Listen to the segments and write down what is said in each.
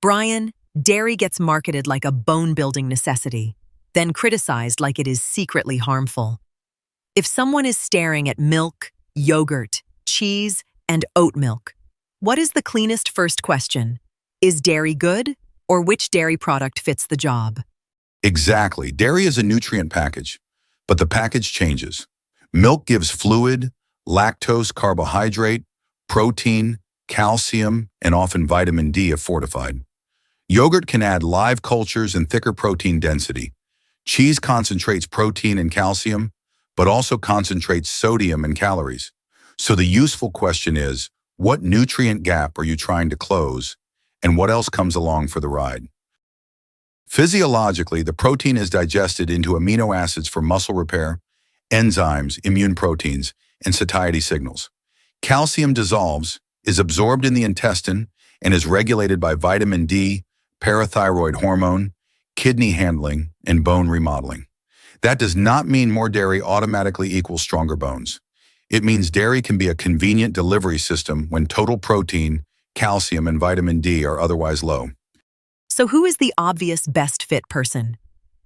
Brian, dairy gets marketed like a bone-building necessity, then criticized like it is secretly harmful. If someone is staring at milk, yogurt, cheese, and oat milk, what is the cleanest first question? Is dairy good, or which dairy product fits the job? Exactly. Dairy is a nutrient package, but the package changes. Milk gives fluid, lactose, carbohydrate, protein, calcium, and often vitamin D if fortified. Yogurt can add live cultures and thicker protein density. Cheese concentrates protein and calcium, but also concentrates sodium and calories. So the useful question is, what nutrient gap are you trying to close, and what else comes along for the ride? Physiologically, the protein is digested into amino acids for muscle repair, enzymes, immune proteins, and satiety signals. Calcium dissolves, is absorbed in the intestine, and is regulated by vitamin D, parathyroid hormone, kidney handling, and bone remodeling. That does not mean more dairy automatically equals stronger bones. It means dairy can be a convenient delivery system when total protein, calcium, and vitamin D are otherwise low. So who is the obvious best fit person?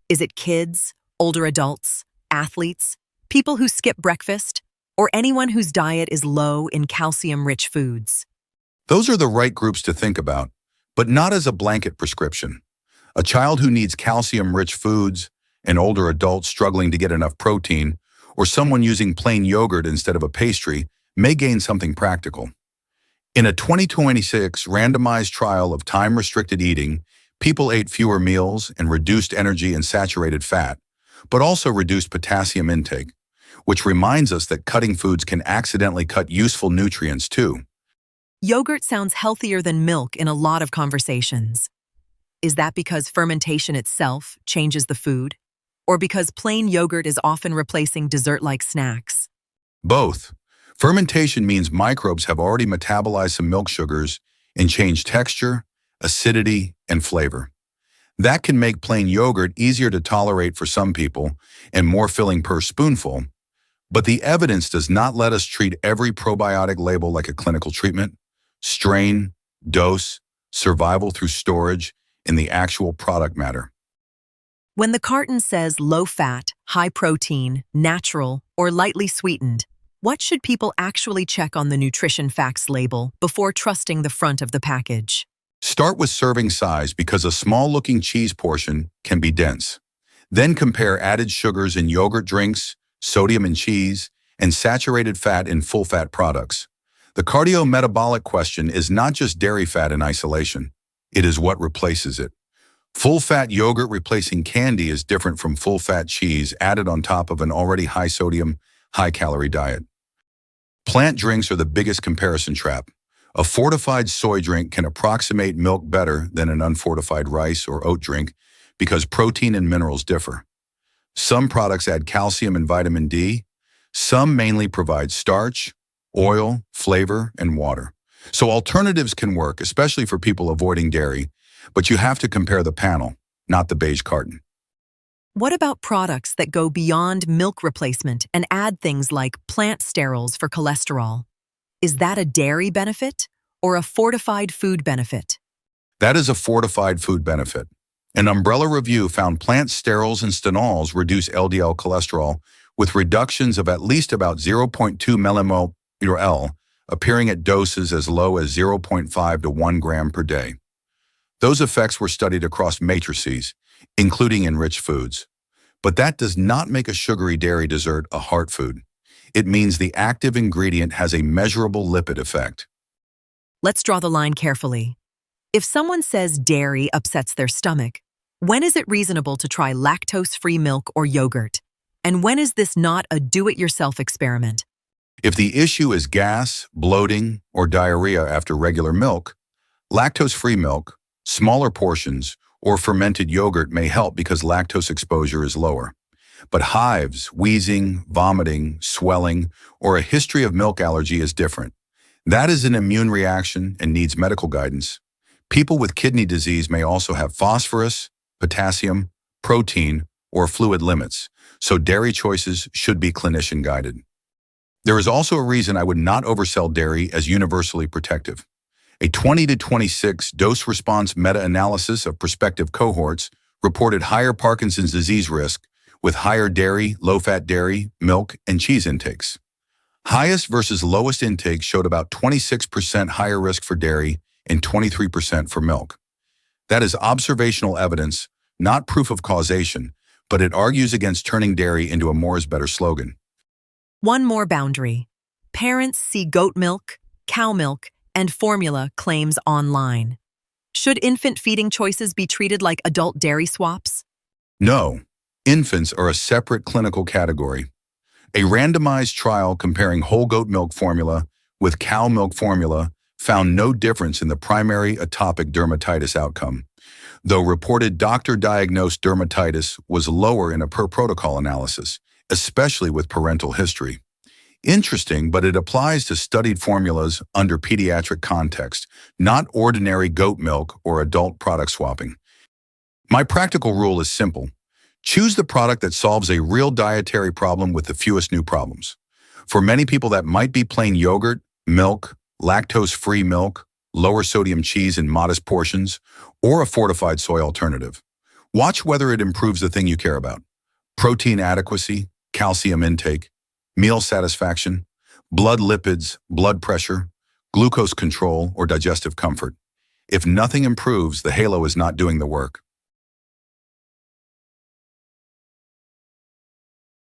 Is it kids, older adults, athletes, people who skip breakfast, or anyone whose diet is low in calcium-rich foods? Those are the right groups to think about, but not as a blanket prescription. A child who needs calcium-rich foods, an older adult struggling to get enough protein, or someone using plain yogurt instead of a pastry may gain something practical. In a 2026 randomized trial of time-restricted eating, people ate fewer meals and reduced energy and saturated fat, but also reduced potassium intake, which reminds us that cutting foods can accidentally cut useful nutrients too. Yogurt sounds healthier than milk in a lot of conversations. Is that because fermentation itself changes the food? Or because plain yogurt is often replacing dessert-like snacks? Both. Fermentation means microbes have already metabolized some milk sugars and changed texture, acidity, and flavor. That can make plain yogurt easier to tolerate for some people and more filling per spoonful, but the evidence does not let us treat every probiotic label like a clinical treatment. Strain, dose, survival through storage, and the actual product matter. When the carton says low-fat, high-protein, natural, or lightly sweetened, what should people actually check on the nutrition facts label before trusting the front of the package? Start with serving size because a small-looking cheese portion can be dense. Then compare added sugars in yogurt drinks, sodium in cheese, and saturated fat in full-fat products. The cardiometabolic question is not just dairy fat in isolation. It is what replaces it. Full-fat yogurt replacing candy is different from full-fat cheese added on top of an already high-sodium, high-calorie diet. Plant drinks are the biggest comparison trap. A fortified soy drink can approximate milk better than an unfortified rice or oat drink because protein and minerals differ. Some products add calcium and vitamin D. Some mainly provide starch, oil, flavor, and water. So alternatives can work, especially for people avoiding dairy, but you have to compare the panel, not the beige carton. What about products that go beyond milk replacement and add things like plant sterols for cholesterol? Is that a dairy benefit or a fortified food benefit? That is a fortified food benefit. An umbrella review found plant sterols and stenols reduce LDL cholesterol with reductions of at least about 0.2 mmol/L, appearing at doses as low as 0.5 to 1 gram per day. Those effects were studied across matrices, including in rich foods. But that does not make a sugary dairy dessert a heart food. It means the active ingredient has a measurable lipid effect. Let's draw the line carefully. If someone says dairy upsets their stomach, when is it reasonable to try lactose-free milk or yogurt? And when is this not a do-it-yourself experiment? If the issue is gas, bloating, or diarrhea after regular milk, lactose-free milk, smaller portions, or fermented yogurt may help because lactose exposure is lower. But hives, wheezing, vomiting, swelling, or a history of milk allergy is different. That is an immune reaction and needs medical guidance. People with kidney disease may also have phosphorus, potassium, protein, or fluid limits, so dairy choices should be clinician-guided. There is also a reason I would not oversell dairy as universally protective. A 20 to 26 dose-response meta-analysis of prospective cohorts reported higher Parkinson's disease risk with higher dairy, low-fat dairy, milk, and cheese intakes. Highest versus lowest intake showed about 26% higher risk for dairy and 23% for milk. That is observational evidence, not proof of causation, but it argues against turning dairy into a more is better slogan. One more boundary. Parents see goat milk, cow milk, and formula claims online. Should infant feeding choices be treated like adult dairy swaps? No, infants are a separate clinical category. A randomized trial comparing whole goat milk formula with cow milk formula found no difference in the primary atopic dermatitis outcome, though reported doctor-diagnosed dermatitis was lower in a per-protocol analysis, especially with parental history. Interesting, but it applies to studied formulas under pediatric context, not ordinary goat milk or adult product swapping. My practical rule is simple. Choose the product that solves a real dietary problem with the fewest new problems. For many people, that might be plain yogurt, milk, lactose-free milk, lower sodium cheese in modest portions, or a fortified soy alternative. Watch whether it improves the thing you care about: protein adequacy, calcium intake, meal satisfaction, blood lipids, blood pressure, glucose control, or digestive comfort. If nothing improves, the halo is not doing the work.